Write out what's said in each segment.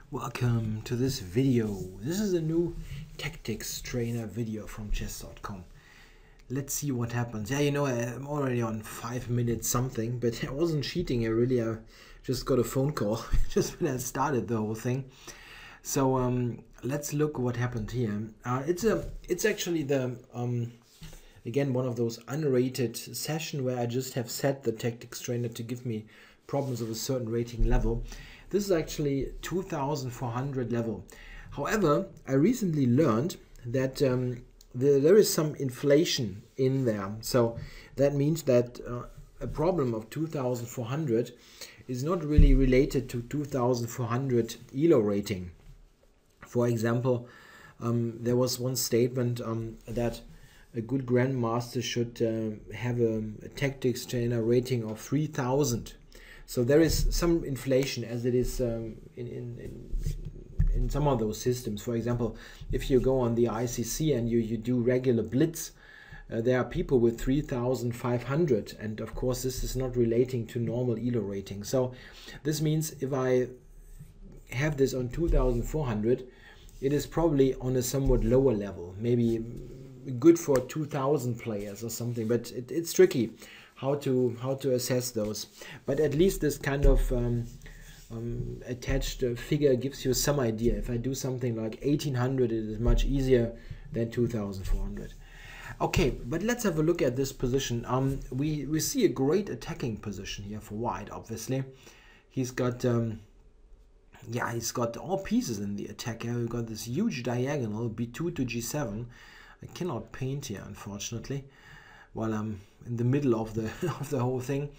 Welcome to this video. This is a new tactics trainer video from chess.com. Let's see what happens. Yeah, you know, I'm already on 5 minutes something, but I wasn't cheating here really. I just got a phone call just when I started the whole thing. So let's look what happened here. It's actually the again one of those unrated session where I just have set the tactics trainer to give me problems of a certain rating level. This is actually 2400 level. However, I recently learned that there is some inflation in there. So that means that a problem of 2400 is not really related to 2400 ELO rating. For example, there was one statement that a good grandmaster should have a tactics trainer rating of 3000. So there is some inflation as it is in some of those systems. For example, if you go on the ICC and you do regular blitz, there are people with 3500, and of course this is not relating to normal ELO rating. So this means if I have this on 2400, it is probably on a somewhat lower level, maybe good for 2000 players or something, but it's tricky how to assess those. But at least this kind of attached figure gives you some idea. If I do something like 1800, it is much easier than 2400. Okay, but let's have a look at this position. We see a great attacking position here for white. Obviously, he's got yeah, he's got all pieces in the attack. We've got this huge diagonal b2 to g7. I cannot paint here, unfortunately, while I'm in the middle of the whole thing.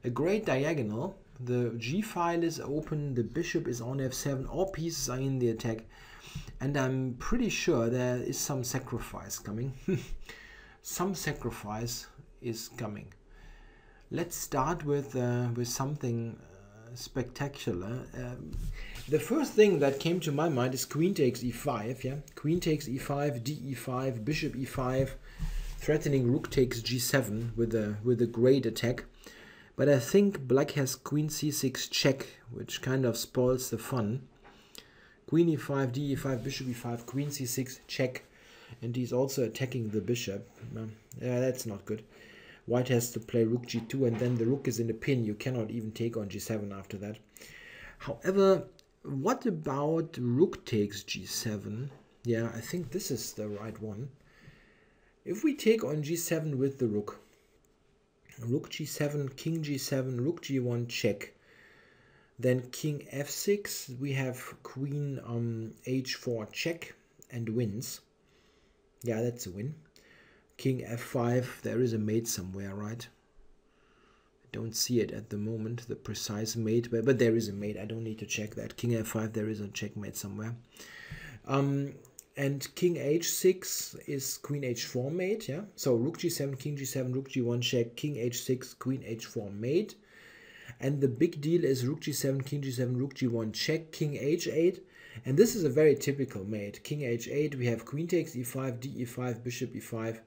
A great diagonal. The g file is open. The bishop is on f7. All pieces are in the attack, and I'm pretty sure there is some sacrifice coming. Some sacrifice is coming. Let's start with something spectacular. The first thing that came to my mind is queen takes e5. Yeah, queen takes e5, de5, bishop e5, threatening rook takes g7 with a great attack. But I think black has queen c6 check, which kind of spoils the fun. Queen e5, de5, bishop e5, queen c6 check, and he's also attacking the bishop. Yeah, that's not good. White has to play rook g2, and then the rook is in a pin. You cannot even take on g7 after that. However, what about rook takes g7? Yeah, I think this is the right one. If we take on g7 with the rook, rook g7, king g7, rook g1 check, then king f6, we have queen h4 check and wins. Yeah, that's a win. King f5, there is a mate somewhere, right? I don't see it at the moment, the precise mate, but there is a mate. I don't need to check that. King f5, there is a checkmate somewhere. And king h6 is queen h4 mate, yeah? So rook g7, king g7, rook g1 check, king h6, queen h4 mate. And the big deal is rook g7, king g7, rook g1 check, king h8. And this is a very typical mate. King h8, we have queen takes e5, de5, bishop e5,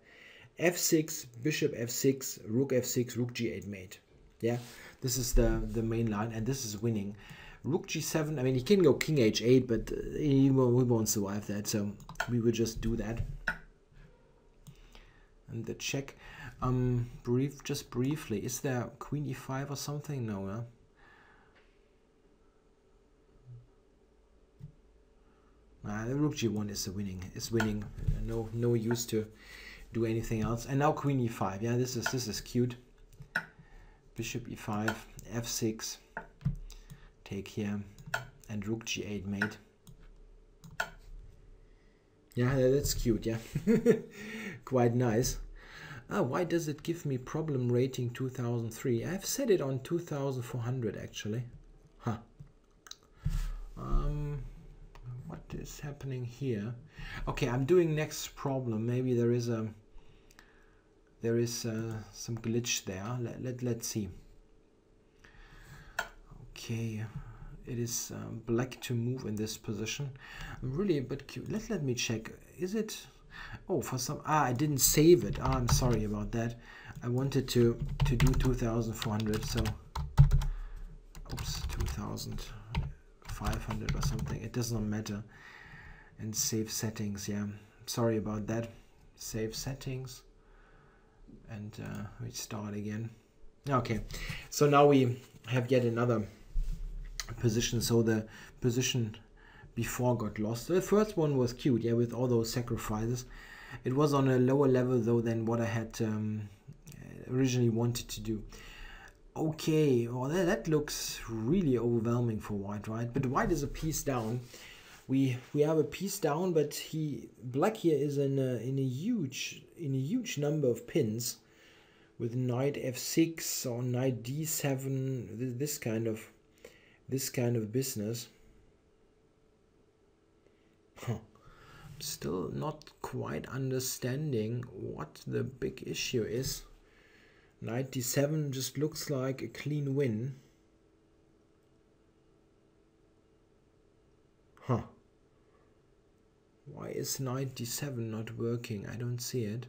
f6, bishop f6, rook f6, rook g8 mate. Yeah, this is the main line, and this is winning. Rook g7, I mean, he can go king h8, but we won't survive that, so we will just do that. And the check, just briefly, is there queen e5 or something? No, huh? Rook g1 is winning. No use to do anything else. And now queen e5. Yeah, this is cute. Bishop e5, f6, take here, and rook g8 mate. Yeah, that's cute. Yeah, quite nice. Why does it give me problem rating 2003? I've set it on 2400 actually. Huh. What is happening here? Okay, I'm doing next problem. Maybe there is some glitch there. Let's see. Okay, it is black to move in this position. I'm really a bit cute. Let me check. Is it? Oh, for some. I didn't save it. I'm sorry about that. I wanted to do 2400. So, oops, 2000. 500 or something. It does not matter. And save settings. Yeah, sorry about that. Save settings. And we start again. Okay, so now we have yet another position. So the position before got lost. The first one was cute, yeah, with all those sacrifices. It was on a lower level though than what I had originally wanted to do. Okay, well that looks really overwhelming for white, right? But white is a piece down. We have a piece down, but black here is in a huge number of pins, with knight f6 or knight d7, this kind of business. Huh. Still not quite understanding what the big issue is. Knight d7 just looks like a clean win. Huh. Why is knight d7 not working? I don't see it.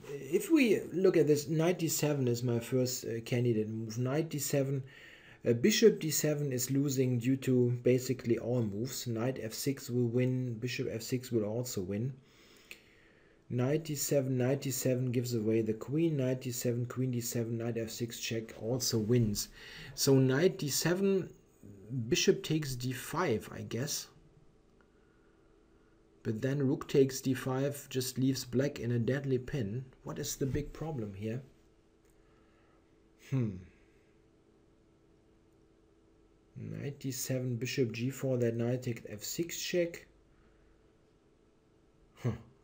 If we look at this, knight d7 is my first candidate move. Knight d7, bishop d7 is losing due to basically all moves. Knight f6 will win, bishop f6 will also win. Knight d7 gives away the queen. Knight d7, queen d7, knight f6 check also wins. So knight d7, bishop takes d5, I guess. But then rook takes d5 just leaves black in a deadly pin. What is the big problem here? Knight d7, bishop g4, that knight takes f6 check.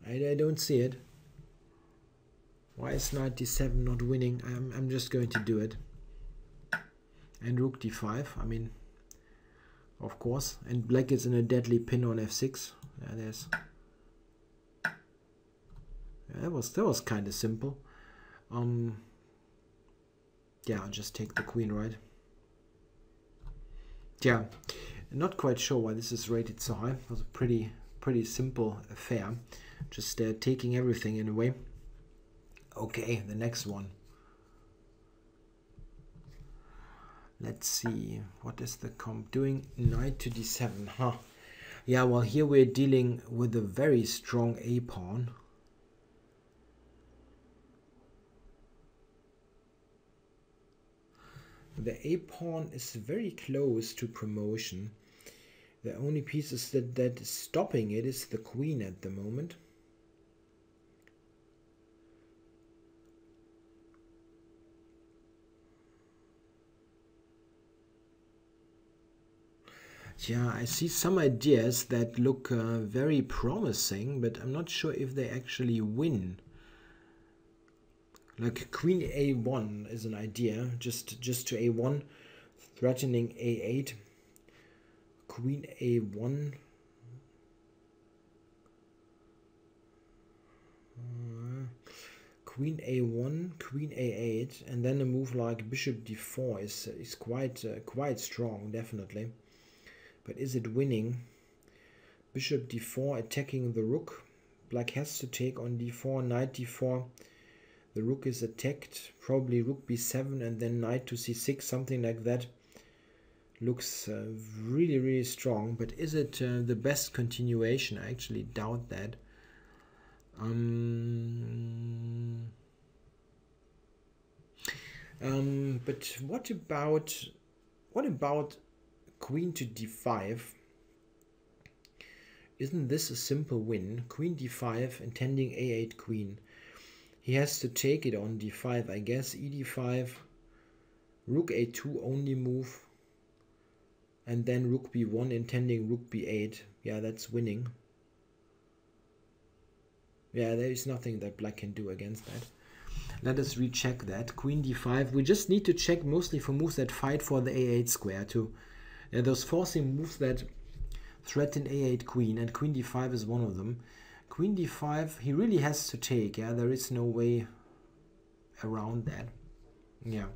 I don't see it. Why is knight d7 not winning? I'm just going to do it. And rook d5, I mean, of course. And black is in a deadly pin on f6. Yeah, there's. Yeah, that was kind of simple. Yeah, I'll just take the queen, right? Yeah, not quite sure why this is rated so high. It was a pretty simple affair. Just taking everything in a way. Okay, the next one. Let's see, what is the comp doing? Knight to d7, huh? Yeah, well, here we're dealing with a very strong A pawn. The A pawn is very close to promotion. The only pieces that is stopping it is the queen at the moment. Yeah, I see some ideas that look very promising, but I'm not sure if they actually win. Like queen a1 is an idea, just to a1, threatening a8. Queen a1. Queen a1, queen a8, and then a move like bishop d4 is quite strong, definitely. But is it winning? Bishop d4 attacking the rook. Black has to take on d4, knight d4. The rook is attacked. Probably rook b7 and then knight to c6, something like that. Looks really strong. But is it the best continuation? I actually doubt that. But what about queen to d5? Isn't this a simple win? Queen d5, intending a8 queen. He has to take it on d5, I guess. ed5, rook a2 only move, and then rook b1, intending rook b8. Yeah, that's winning. Yeah, there is nothing that black can do against that. Let us recheck that. Queen d5. We just need to check mostly for moves that fight for the a8 square too. Those forcing moves that threaten a8 queen, and queen d5 is one of them. Queen d5, he really has to take. Yeah, there is no way around that. Yeah,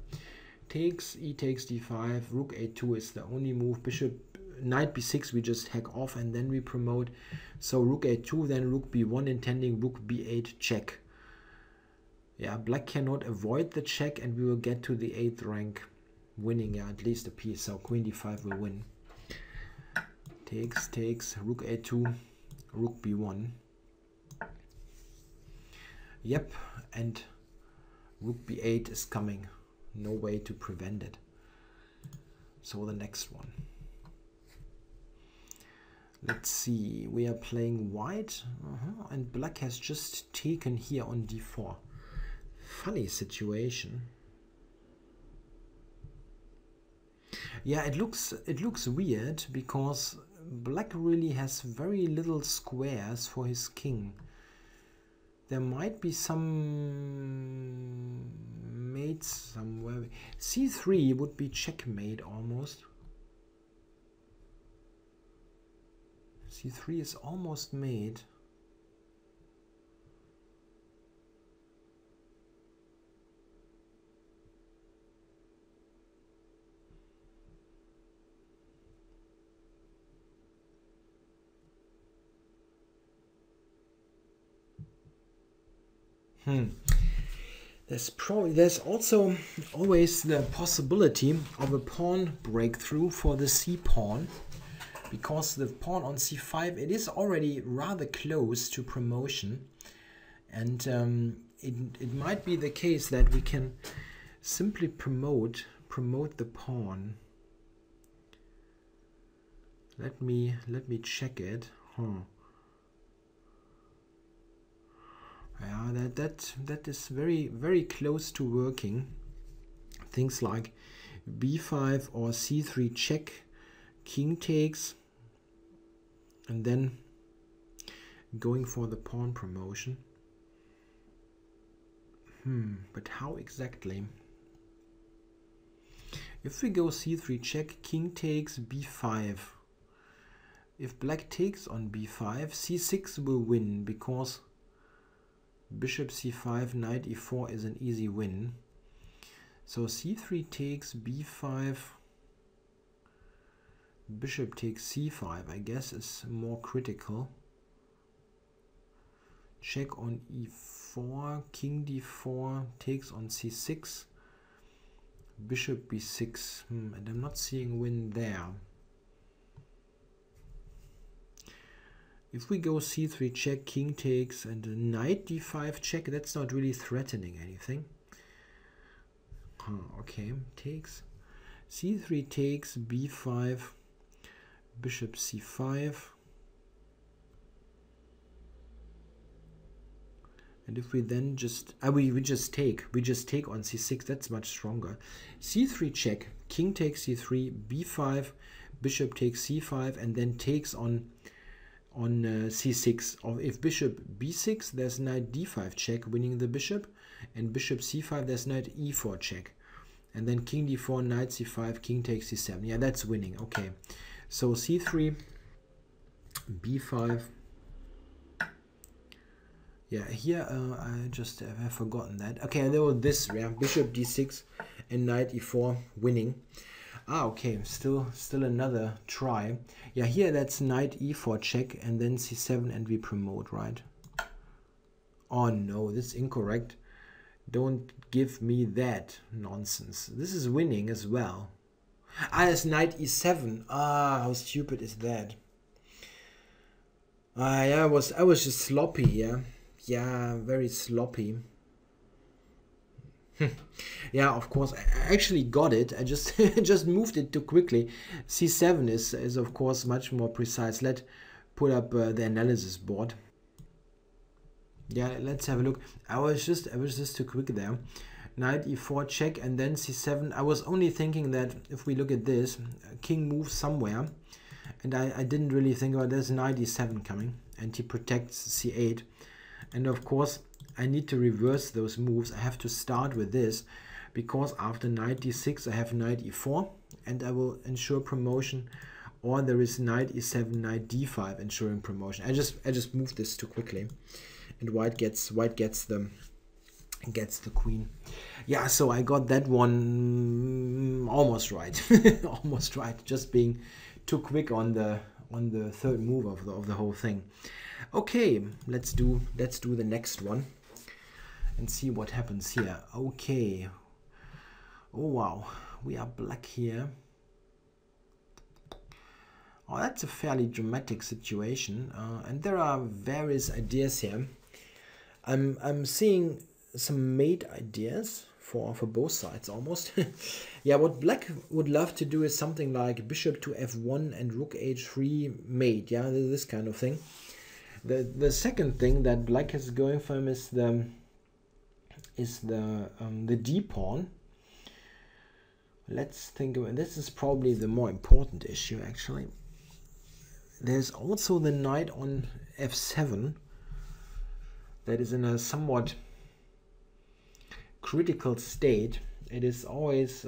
takes, e takes d5, rook a2 is the only move. Bishop, knight b6 we just hack off and then we promote. So rook a2, then rook b1, intending rook b8 check. Yeah, black cannot avoid the check, and we will get to the 8th rank winning, yeah, at least a piece. So queen d5 will win. Takes, rook a2, rook b1. Yep, and rook b8 is coming. No way to prevent it. So the next one. Let's see, we are playing white, and black has just taken here on d4. Funny situation. Yeah, it looks weird because black really has very little squares for his king. There might be some mates somewhere. c3 would be checkmate almost. c3 is almost made. There's also always the possibility of a pawn breakthrough for the c pawn, because the pawn on c5, it is already rather close to promotion, and it might be the case that we can simply promote the pawn. Let me check it. Yeah, that is very close to working. Things like b5 or c3 check, king takes, and then going for the pawn promotion. But how exactly? If we go c3 check, king takes, b5. If black takes on b5, c6 will win, because bishop c5, knight e4 is an easy win. So c3 takes, b5, bishop takes c5, I guess is more critical. Check on e4, king d4 takes on c6, bishop b6, and I'm not seeing win there. If we go c3 check, king takes, and knight d5 check, that's not really threatening anything. Okay, takes, c3 takes, b5, bishop c5. And if we then just, we just take on c6, that's much stronger. c3 check, king takes c3, b5, bishop takes c5, and then takes on c6. Or if bishop b6, there's knight d5 check, winning the bishop, and bishop c5, there's knight e4 check, and then king d4, knight c5, king takes c7. Yeah, that's winning. Okay, so c3, b5. Yeah, here I just have forgotten that. Okay, and there was this, yeah, bishop d6 and knight e4 winning. Okay, still another try. Yeah, here that's knight e4 check and then c7 and we promote, right? Oh no, this is incorrect. Don't give me that nonsense. This is winning as well. It's knight e7. How stupid is that? Yeah, I was just sloppy, yeah. Yeah, very sloppy. Yeah, of course, I actually got it. I just just moved it too quickly. C7 is of course much more precise. Let's put up the analysis board. Yeah, let's have a look. I was just too quick there. Knight e4 check and then c7. I was only thinking that if we look at this, king moves somewhere, and I didn't really think about this. Knight e7 coming, and he protects c8. And of course, I need to reverse those moves. I have to start with this, because after knight d6, I have knight e4, and I will ensure promotion. Or there is knight e7, knight d5, ensuring promotion. I just moved this too quickly, and white gets the queen. Yeah, so I got that one almost right, almost right. Just being too quick on the third move of the whole thing. Okay, let's do the next one and see what happens here. Okay. Oh wow, we are black here. Oh, that's a fairly dramatic situation, and there are various ideas here. I'm seeing some mate ideas for both sides almost. Yeah, what black would love to do is something like bishop to f1 and rook h3 mate. Yeah, this kind of thing. The second thing that black is going for him is the d pawn. Let's think about this. Is probably the more important issue actually. There's also the knight on f7 that is in a somewhat critical state. It is always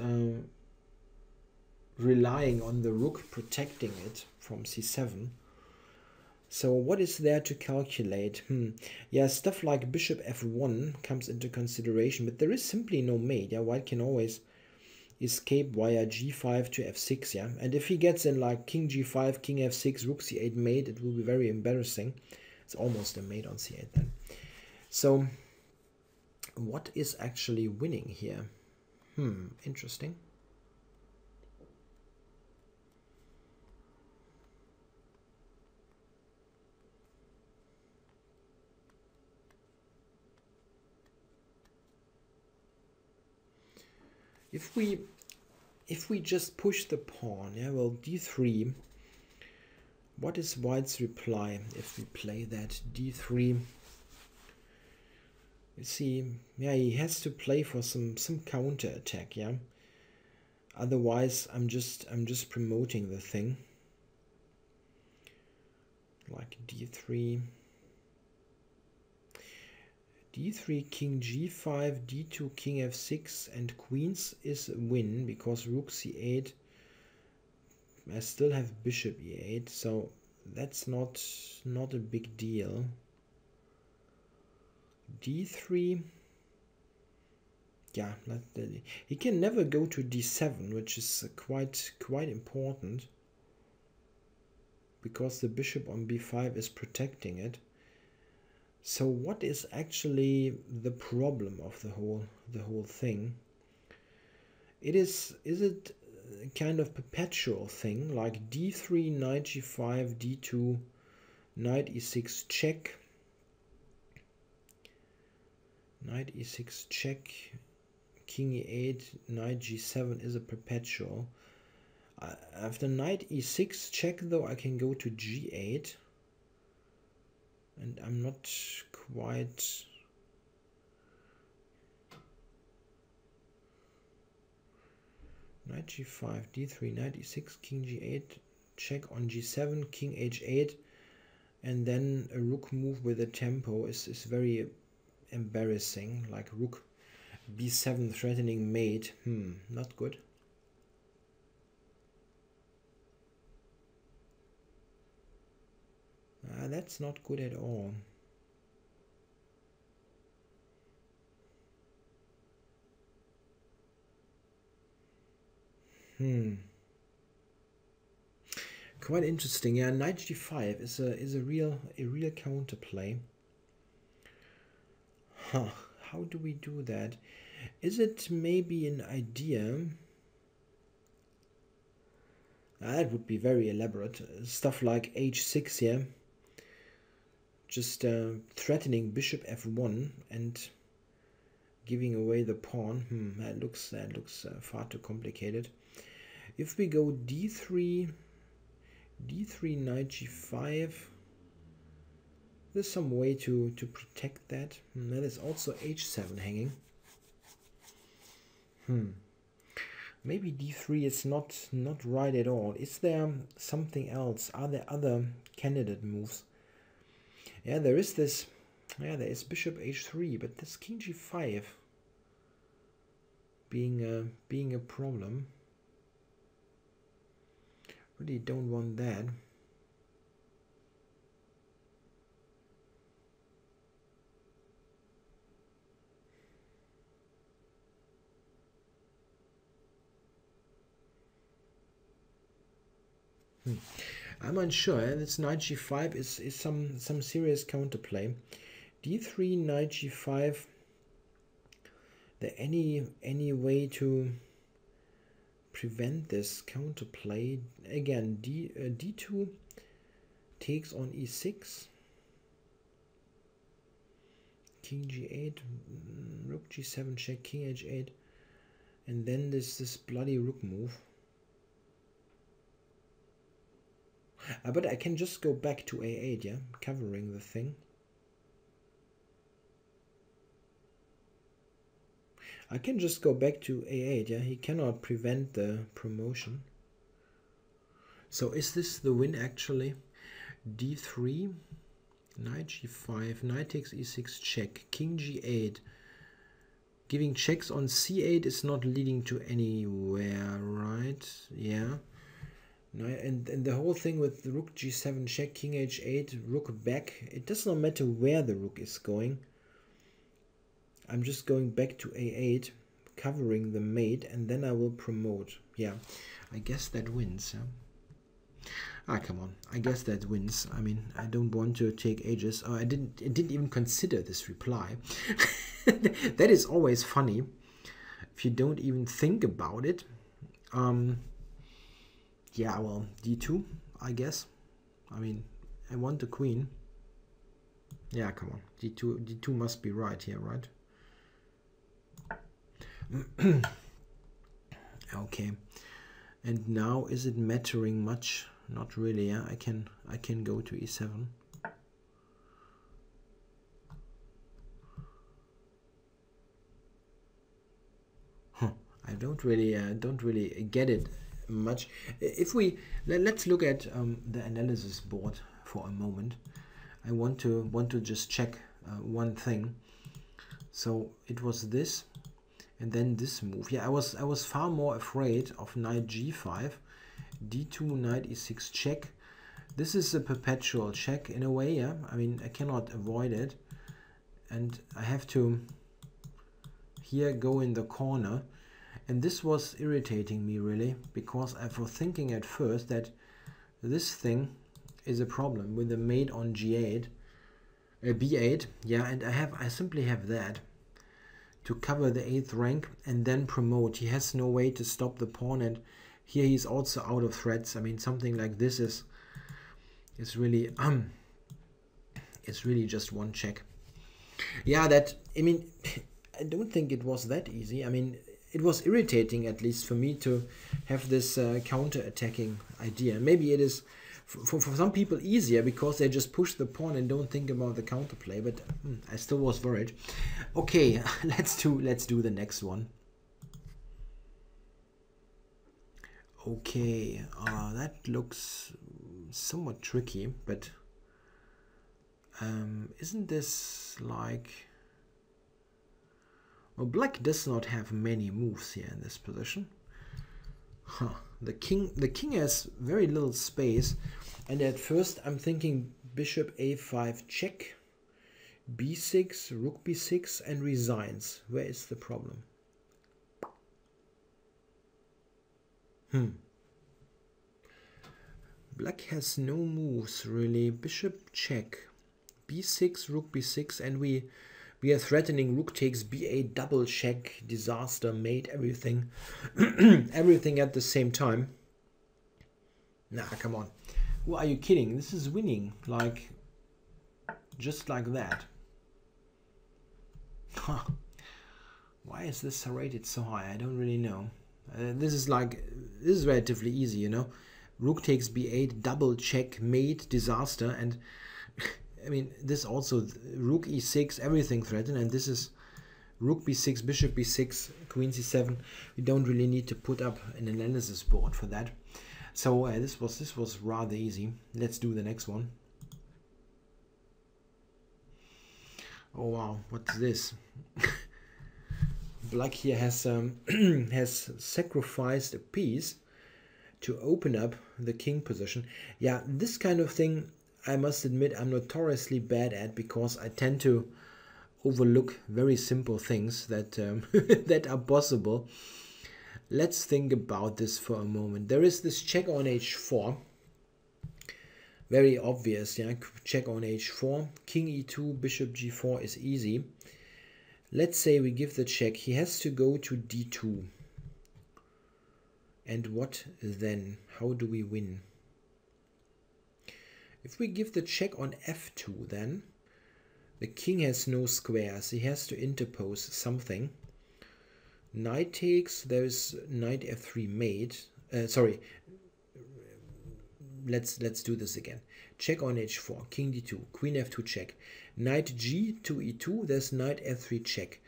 relying on the rook protecting it from c7. So what is there to calculate? Yeah, stuff like bishop f1 comes into consideration, but there is simply no mate. Yeah, white can always escape via g5 to f6. Yeah, and if he gets in like king g5, king f6, rook c8 mate, it will be very embarrassing. It's almost a mate on c8 then. So what is actually winning here? Interesting. If we just push the pawn, yeah, well, d3, what is white's reply if we play that d3? You see, yeah, he has to play for some counter attack, yeah. Otherwise, I'm just promoting the thing. Like d3, king g5, d2, king f6, and queens is a win because rook c8. I still have bishop e8, so that's not a big deal. d3, yeah, he can never go to d7, which is quite important because the bishop on b5 is protecting it. So what is actually the problem of the whole thing? Is it a kind of perpetual thing like d3, knight g5, d2, knight e6 check, knight e6 check, king e8, knight g7 is a perpetual. After knight e6 check though, I can go to g8. And I'm not quite... Knight g5, d3, knight e6, king g8, check on g7, king h8, and then a rook move with a tempo is very embarrassing, like rook b7 threatening mate. Not good. That's not good at all. Quite interesting. Yeah, knight g5 is a real counterplay. How do we do that? Is it maybe an idea? That would be very elaborate. Stuff like h6 here. Just threatening bishop f1 and giving away the pawn. That looks far too complicated. If we go d3, knight g5, there's some way to protect that. That is also h7 hanging. Maybe d3 is not right at all. Is there something else? Are there other candidate moves? Yeah, there is this. Yeah, there is bishop h3, but this king g5 being a problem. Really don't want that. I'm unsure. This knight g5 is some serious counterplay. d3, knight g5. There any way to prevent this counterplay. Again, d2 takes on e6, king g8, rook g7 check, king h8, and then this bloody rook move. But I can just go back to a8, yeah, covering the thing. I can just go back to a8, yeah, he cannot prevent the promotion. So is this the win actually? d3, knight g5, knight takes e6 check, king g8. Giving checks on c8 is not leading to anywhere, right? Yeah. And the whole thing with the rook g7 check, king h8, rook back, it does not matter where the rook is going. I'm just going back to a8, covering the mate, and then I will promote. Yeah, I guess that wins. Yeah? Ah, come on. I guess that wins. I mean, I don't want to take ages. Oh, I didn't even consider this reply. That is always funny if you don't even think about it. Yeah, well, d2, I guess. I mean, I want the queen. Yeah, come on. D2 must be right here, right? Okay. And now, is it mattering much? Not really. Yeah, I can go to e7. I don't really get it much. If we let's look at the analysis board for a moment. I want to just check one thing. So it was this, and then this move. Yeah, I was far more afraid of knight g5, d2, knight e6 check. This is a perpetual check in a way. Yeah, I mean, I cannot avoid it, and I have to here go in the corner. And this was irritating me really, because I was thinking at first that this thing is a problem with the mate on g8, b8, yeah, and I simply have that to cover the 8th rank and then promote. He has no way to stop the pawn, and here he's also out of threats. I mean, something like this is really it's really just one check. Yeah, that, I mean, I don't think it was that easy. I mean, it was irritating, at least for me, to have this counter-attacking idea. Maybe it is for some people easier because they just push the pawn and don't think about the counterplay. But I still was worried. Okay, let's do the next one. Okay, that looks somewhat tricky, but isn't this like? Well, black does not have many moves here in this position. The king has very little space, and at first I'm thinking bishop a5 check, b6, rook b6, and resigns. Where is the problem? Black has no moves really. Bishop check, b6, rook b6, and we are threatening rook takes b8, double check, disaster, mate, everything. Everything at the same time. Nah, come on. Who are you kidding? This is winning. Like, just like that. Why is this rated so high? I don't really know. This is relatively easy, you know. Rook takes b8, double check, mate, disaster, and I mean, this also, rook e6, everything threatened, and this is rook b6, bishop b6, queen c7. We don't really need to put up an analysis board for that. So this was rather easy. Let's do the next one. Oh wow, what's this? Black here has has sacrificed a piece to open up the king position. Yeah, this kind of thing, I must admit, I'm notoriously bad at, because I tend to overlook very simple things that that are possible. Let's think about this for a moment. There is this check on h4. Very obvious, yeah. Check on h4. King e2, bishop g4 is easy. Let's say we give the check. He has to go to d2. And what then? How do we win? If we give the check on f2, then the king has no squares. He has to interpose something. Knight takes. There's knight f3 mate. Sorry. Let's do this again. Check on h4. King d2. Queen f2 check. Knight g to e2. There's knight f3 check.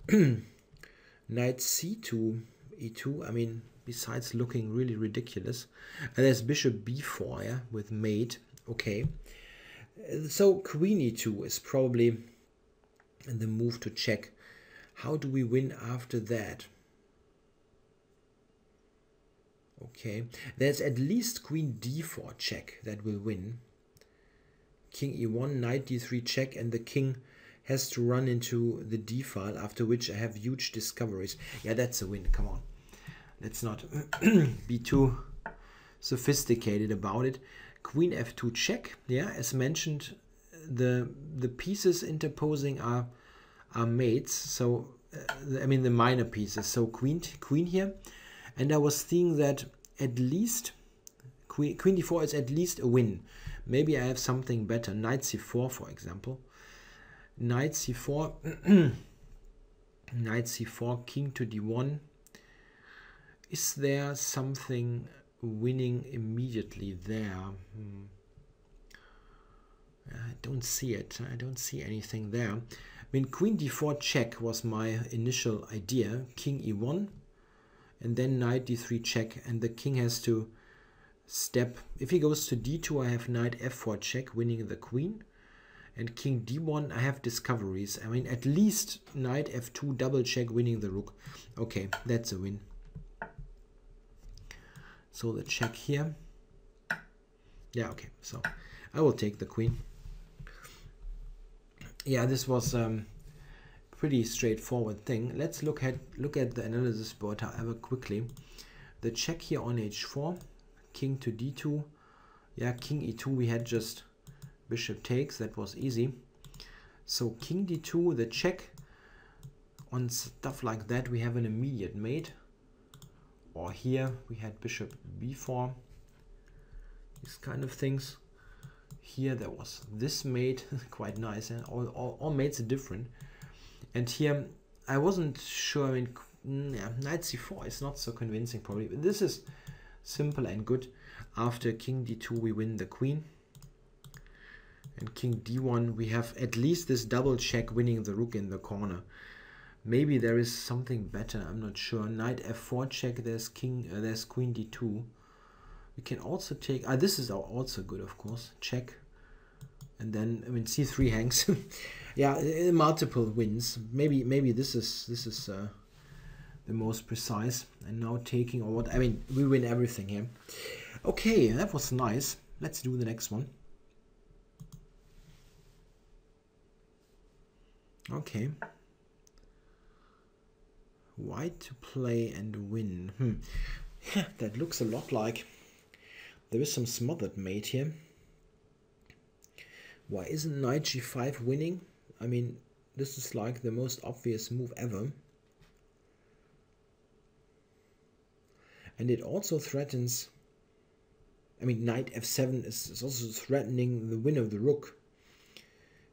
Knight c2 e2. I mean, besides looking really ridiculous, there's bishop b4, yeah, with mate. Okay, so queen e2 is probably the move to check. How do we win after that? Okay, there's at least queen d4 check that will win. King e1, knight d3 check, and the king has to run into the d file, after which I have huge discoveries. Yeah, that's a win. Come on, let's not be too sophisticated about it. Queen f2 check. Yeah, as mentioned, the pieces interposing are mates. So I mean the minor pieces. So queen here, and I was thinking that at least queen d4 is at least a win. Maybe I have something better. Knight c4, for example. Knight c4. Knight c4. King to d1. Is there something winning immediately there? I don't see it. I don't see anything there. I mean, queen d4 check was my initial idea. King e1, and then knight d3 check, and the king has to step. If he goes to d2, I have knight f4 check, winning the queen, and king d1, I have discoveries. I mean, at least knight f2 double check, winning the rook. Okay, that's a win. So the check here. Yeah, okay, so I will take the queen. Yeah, this was pretty straightforward thing. Let's look at the analysis board, however, quickly. The check here on h4, king to d2. Yeah, king e2, we had just bishop takes. That was easy. So king d2, the check on stuff like that, we have an immediate mate. Or here we had bishop b4, these kind of things. Here there was this mate, quite nice, and all mates are different. And here I wasn't sure. I mean, yeah, knight c4 is not so convincing probably, but this is simple and good. After king d2 we win the queen, and king d1 we have at least this double check, winning the rook in the corner. Maybe there is something better, I'm not sure. Knight f4 check, there's queen d2. We can also take, this is also good, of course, check. And then, I mean, c3 hangs. Yeah, multiple wins. Maybe this is the most precise. And now taking, or what, I mean, we win everything here. Okay, that was nice. Let's do the next one. Okay. White to play and win. That looks a lot like there is some smothered mate here. Why isn't knight g5 winning? I mean, this is like the most obvious move ever. And it also threatens, I mean, knight f7 is also threatening the win of the rook.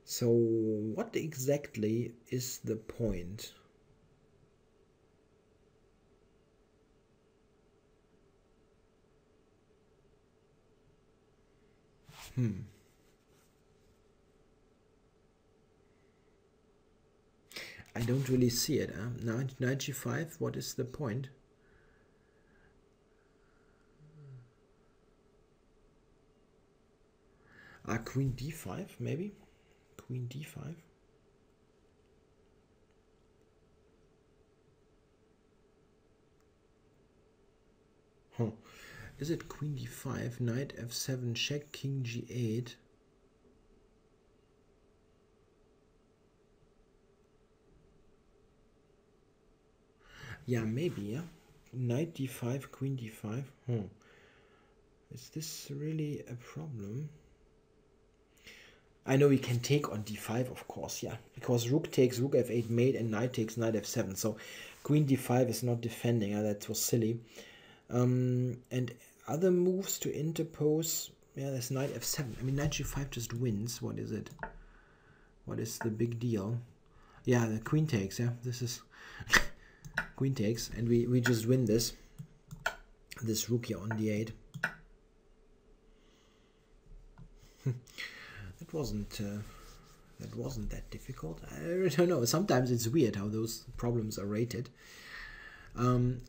So what exactly is the point? I don't really see it. Knight g5, what is the point? Queen d5, maybe? Queen d5? Huh. Is it queen d5, knight f7, check, king g8? Yeah, maybe, yeah. Knight d5, queen d5. Is this really a problem? I know we can take on d5, of course, yeah. Because rook takes rook f8 mate and knight takes knight f7. So queen d5 is not defending. That was silly. And other moves to interpose. Yeah, there's knight f7. I mean, knight g5 just wins. What is it? What is the big deal? Yeah, the queen takes. Yeah, this is queen takes, and we just win this rook here on d8. That wasn't that difficult. I don't know. Sometimes it's weird how those problems are rated.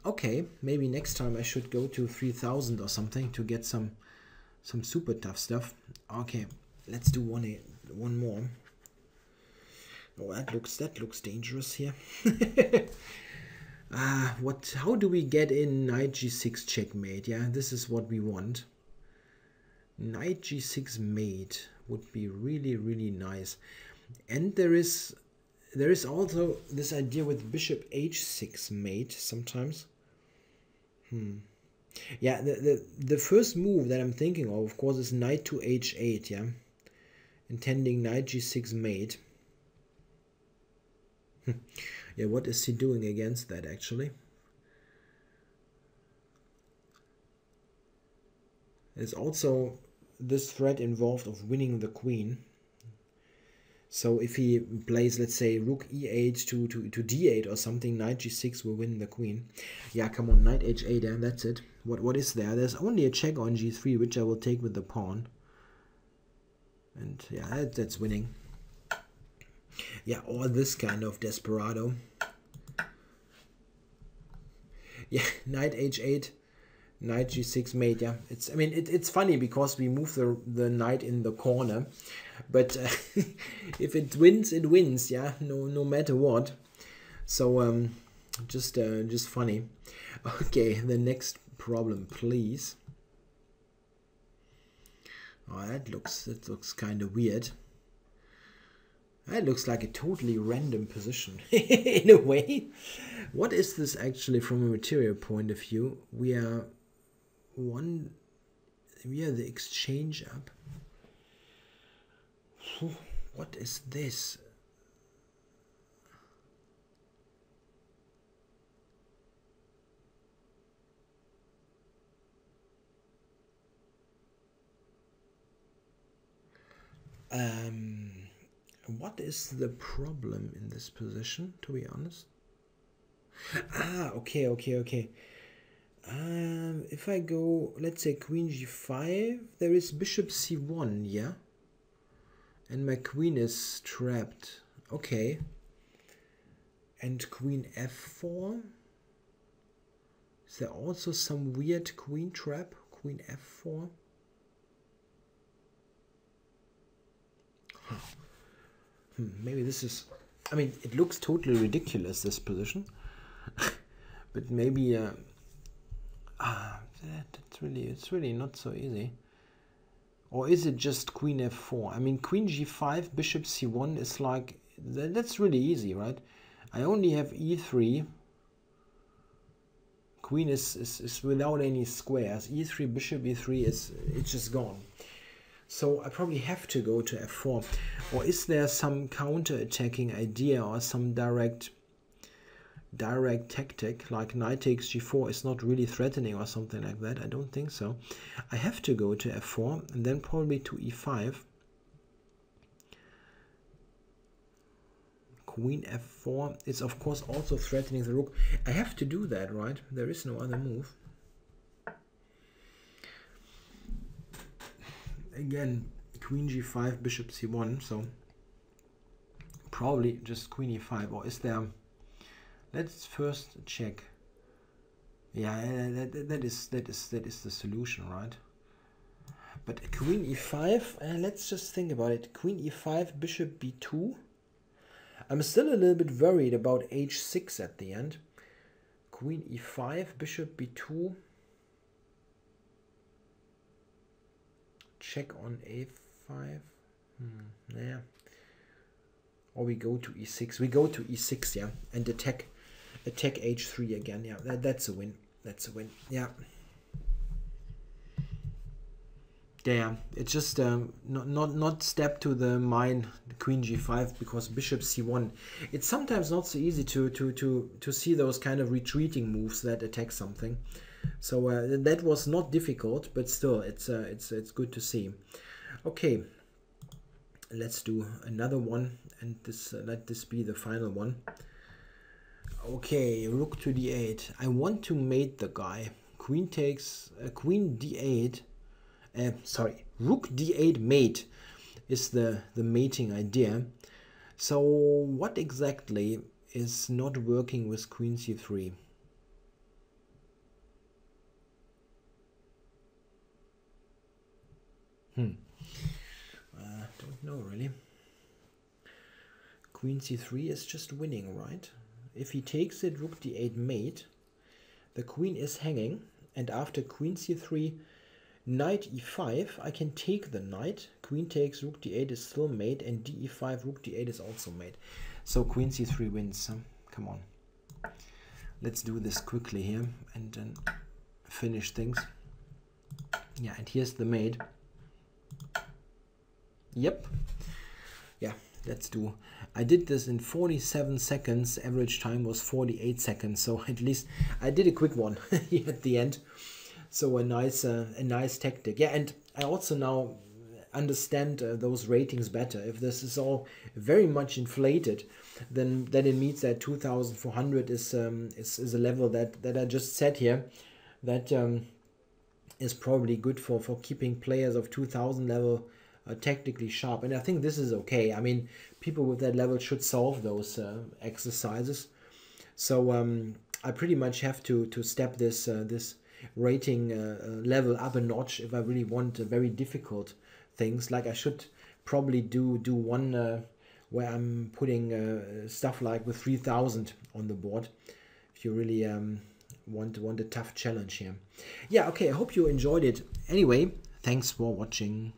Okay, maybe next time I should go to 3000 or something to get some super tough stuff. Okay, let's do one more. Oh, that looks dangerous here. How do we get in knight g6 checkmate? Yeah, this is what we want. Knight g6 mate would be really nice. And there is also this idea with bishop h6 mate sometimes. Yeah, the first move that I'm thinking of course, is knight to h8, yeah? Intending knight g6 mate. Yeah, what is he doing against that actually? There's also this threat involved of winning the queen. So if he plays, let's say, rook e8 to d8 or something, knight g6 will win the queen. Yeah, come on, knight h8, yeah, that's it. What is there? There's only a check on g3, which I will take with the pawn. And yeah, that's winning. Yeah, all this kind of desperado. Yeah, knight h8, knight g6 mate. Yeah, it's funny because we move the knight in the corner, but if it wins, it wins. Yeah, no matter what. So just funny. Okay, the next problem, please. Oh, that looks kind of weird. That looks like a totally random position in a way. What is this actually from a material point of view? We are the exchange up. What is this? What is the problem in this position, to be honest? Okay. If I go, let's say queen g5, there is bishop c1, yeah? And my queen is trapped. Okay. And queen f4? Is there also some weird queen trap? Queen f4? Maybe this is, I mean, it looks totally ridiculous, this position. But maybe it's really not so easy. Or is it just queen f4? I mean, queen g5, bishop c1 is like, that's really easy, right? I only have e3. Queen is without any squares. e3, bishop e3 it's just gone. So I probably have to go to f4. Or is there some counter-attacking idea or some direct tactic, like knight takes g4 is not really threatening or something like that? I don't think so. I have to go to f4 and then probably to e5. Queen f4 is of course also threatening the rook. I have to do that, right? There is no other move. Again, queen g5, bishop c1, so probably just queen e5. Or is there, let's first check. Yeah, that is the solution, right? But queen e5, let's just think about it. Queen e5, bishop b2. I'm still a little bit worried about h6 at the end. Queen e5, bishop b2. Check on a5. Yeah. Or we go to e6. We go to e6, yeah, and attack h3 again. Yeah, that's a win. That's a win. Yeah. Yeah, it's just not step to the mine, the queen g5, because bishop c1. It's sometimes not so easy to see those kind of retreating moves that attack something. So that was not difficult, but still, it's good to see. Okay, let's do another one, and this let this be the final one. Okay, rook to d8. I want to mate the guy. Queen takes queen d8. Sorry, rook d8 mate is the mating idea. So what exactly is not working with queen c3? Don't know really. Queen c3 is just winning, right? If he takes it, rook d8 mate, the queen is hanging, and after queen c3, knight e5, I can take the knight. Queen takes, rook d8 is still mate, and de5, rook d8 is also mate. So queen c3 wins. Come on. Let's do this quickly here and then finish things. Yeah, and here's the mate. Yep. Yeah, let's do. I did this in 47 seconds. Average time was 48 seconds. So at least I did a quick one here at the end. So a nice tactic. Yeah, and I also now understand those ratings better. If this is all very much inflated, then it means that 2400 is a level that I just said here, that is probably good for keeping players of 2000 level tactically sharp. And I think this is okay. I mean, people with that level should solve those exercises. So I pretty much have to step this rating level up a notch if I really want very difficult things. Like I should probably do one where I'm putting stuff like with 3000 on the board, if you really want a tough challenge here. Yeah, okay, I hope you enjoyed it. Anyway, thanks for watching.